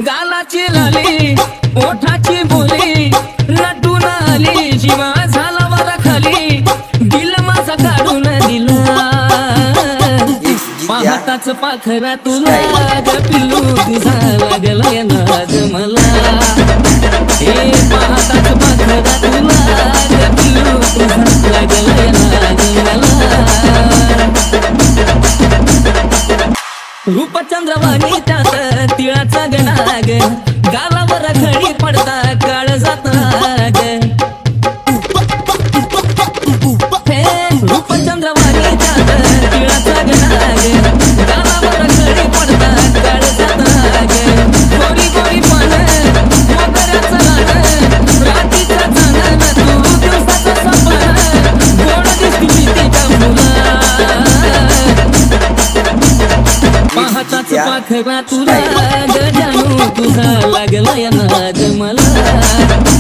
गालाची लाली ओठाची बोली नटून आली जीवा झाला वारा खाली दिल माझा काढून दिला पाहताच पाखरा तुला पिल्लू तुझा लागला नाद मला हे पाहताच पाखरा तुला पिल्लू तुझा लागला नाद मला रूपचंद्रवाणी त्यात तिळाचा गणाग गालावर घडी पडता काळ जाताग रूपचंद्रवाणी त्यात तिळाचा गणाग गालावर घडी पडता काळ जाताग गोरी गोरी पान मोगऱ्याचं रान रातीचा चांदण तू दिवसाचा सपना गोड दिसती तिच्या मुला पाहताच पाखरा तुला जानू तुझा लागला नाद मला